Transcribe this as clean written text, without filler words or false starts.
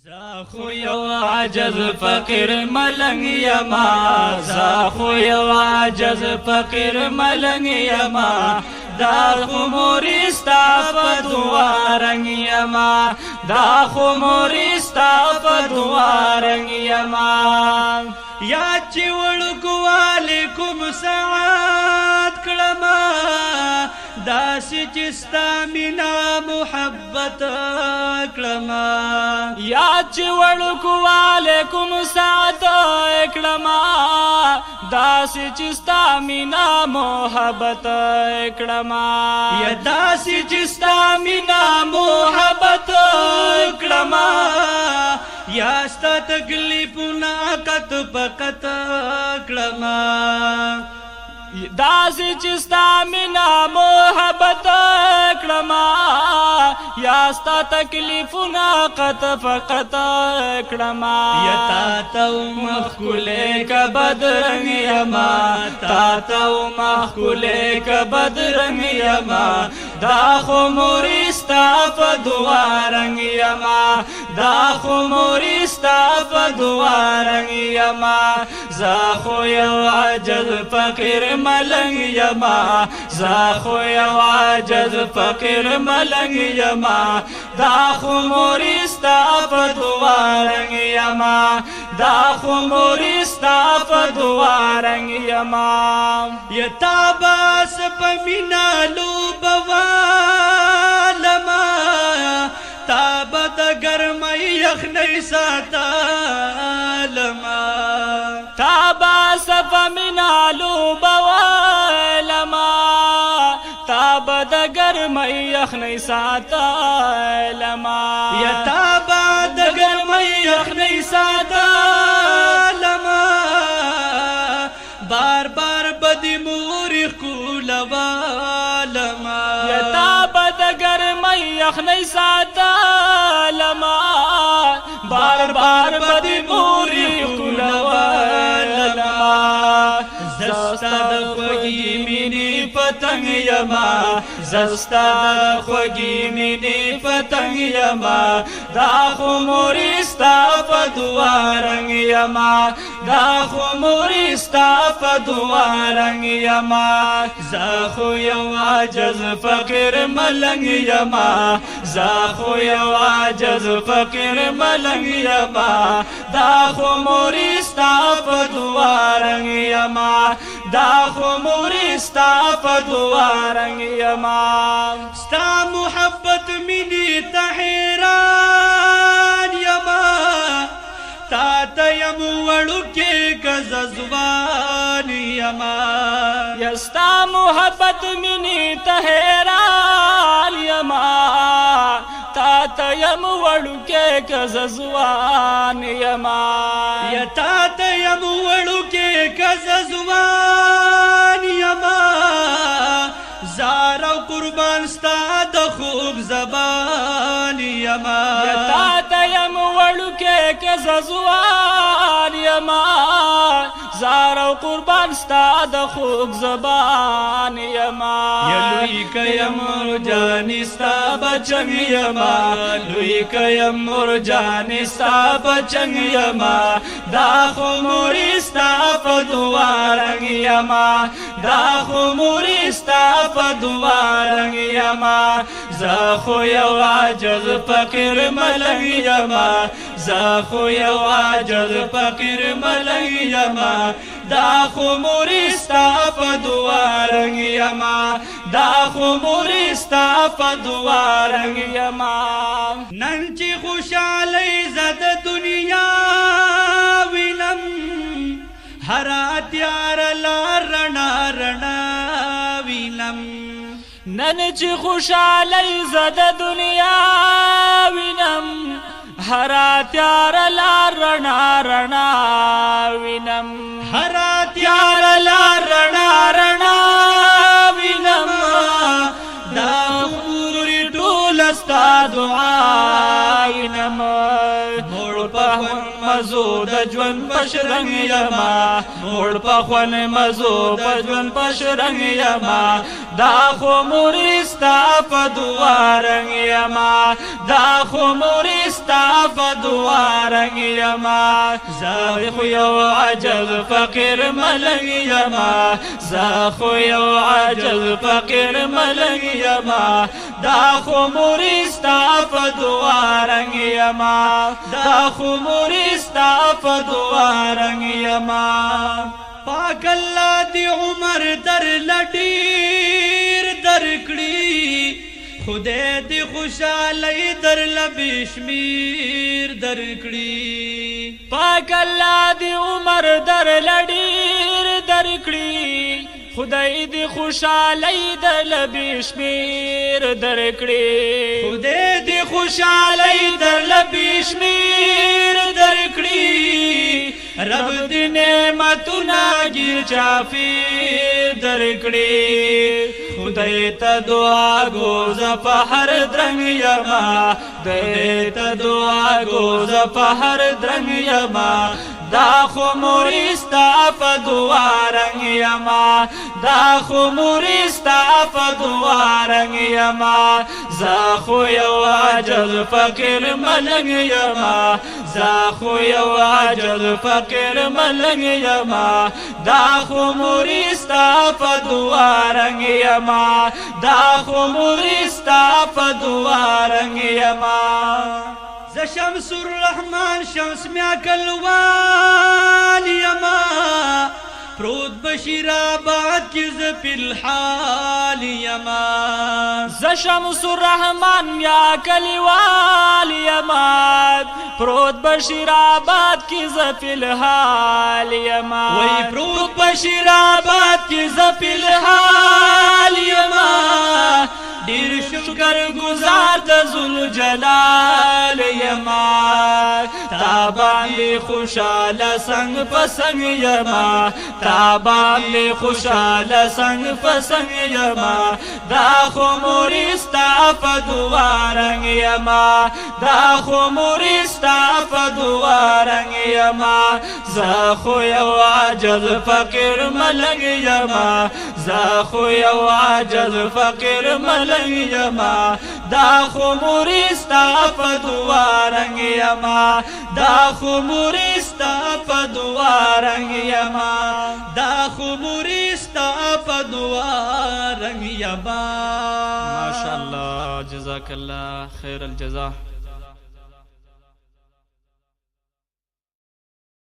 زاخو یو عجز فقیر ملنگ یما زاخو یو عجز فقیر ملنگ یما دا خموریستا فدوارنگ یما دا خموریستا فدوارنگ یما یا چی وڑکو علیکم سعاد کلما داسی چستا منا محبت کلما یا چی وڑکو علیکم سعاد کلما داسی چستا منا محبت کلما یا داسی چستا منا محبت کلما یا ستا تکلیفنا قط پقط کلما داسی چستا منا محبت کلما یا ستا تکلیفنا قط فقط کلما یا تاتو مخکولے کا بدرنگ یما تاتو مخکولے کا بدرنگ یما دا خموریستا فدوارنگ یما دا خموریستا فدوارنگ یما زاخو یو عجز فقیر ملنگ یما زاخو یو عجز فقیر ملنگ یما دا خموریستا فدوارنگ یما دا خموریستا فدوارنگ یما یتاباس پمینالو بوالما تابا دا گرمی یخنی ساتالما تابا سفا منالو بوالما تابا دا گرمی یخنی ساتالما یا تابا دا گرمی یخنی ساتالما بار بار بدی موری کولوالما یا تابا دا گرمی یخنی ساتالما بار بار بدی موری کولوالما زستا دا خوگی مینی پتنگ یما زستا دا خوگی مینی پتنگ یما دا خموریستا فدوارنگ یما دا خموریستا فدوارنگ یما زاخو یو عجز فقیر ملنگ یما زاخو یو عجز فقیر ملنگ یما دا خموریستا فدوارنگ یما دا خموریستا فدوارنگ یما ستا محبت منی تحیران یما تا تیم وڑو کے کززوان یما یستا محبت منی تحیران یما تا تیم وڑو کے کززوان یما یا تا تیم وڑو کے کززوان یما زارو قربان ستا د خوب زبان یما یا تا تیم وڑو کے کززوان یما زارو قربان ستا د خوب زبان یما یا لوی کیم مرجانی ستا بچنگ یما لوی کیم مرجانی ستا بچنگ یما دا خموریستا فدوارنگ یما دا خموریستا فدوارنگ یما زاخو یو عجز فقیر ملنگ یما زاخو یو عجز فقیر ملنگ یما دا خموریستا فدوارنگ یما دا خموریستا فدوارنگ یما ننچی خوشالی زد دنیا وینم هراتیار لار رنا رنا وینم ننچی خوشالی زد دنیا وینم هراتیار لار رنا رنا وینم هراتیار لار رنا رنا وینم دا پوری ټولستا دعا وینم موړ په مزو د ژوند پشرنګ یما موړ په خون مزو په ژوند پشرنګ یما دا خو مورستا په دعا رنگ یما دا خو مورستا په دعا رنگ یما زه خو یو عجز فقیر ملنګ یما زه خو یو عجز فقیر ملنګ یما دا خو مورستا په دعا رنگ یما دا خو مورستا په دعا رنگ یما پاک الله دی عمر در لډیر درکړي خدای دی خوشالۍ در لبشمیر درکړي پاک الله دی عمر در لډیر درکړي خدای دی خوشالۍ در لبشمیر درکړي خدای دی خوشالۍ در لبشمیر درکړي رب دی نعمتونه گیر چافیر درکړي خدای ته دعا گو ز په هر درنګ یما خدای ته دعا گو ز په هر درنګ یما دا خو مورستا په دعا رنگ یما دا خو مورستا په دعا رنگ یما زه خو یو عاجز فقیر ملنګ یما زه خو یو عاجز فقیر ملنګ یما دا خو مورستا په دعا رنگ یما دا خو مورستا په دعا رنگ یما ز شمس الرحمن شمس میا کلوال یما پروت بشیر آباد کی ز فی الحال یما ز شمس الرحمن میا کلوال یما پروت بشیر آباد کی ز فی الحال یما وی پروت بشیر آباد کی ز فی الحال یما ډیر شکر گزار د ذوالجلال یما تا باندې خوشاله څنګ پسنګ یما تا باندې خوشاله څنګ پسنګ یما دا خو مورستا په دعا رنگ یما دا خو مورستا په دعا رنگ یما زه خو یو عاجز فقیر ملنګ یما زه خو یو عاجز فقیر ملنګ یما دا خو مورستا په دعا رنگ یما دا خو مورستا په دعا رنگ یما دا خو مورستا په دعا رنگ یما ماشاءالله جزاک الله خیر الجزا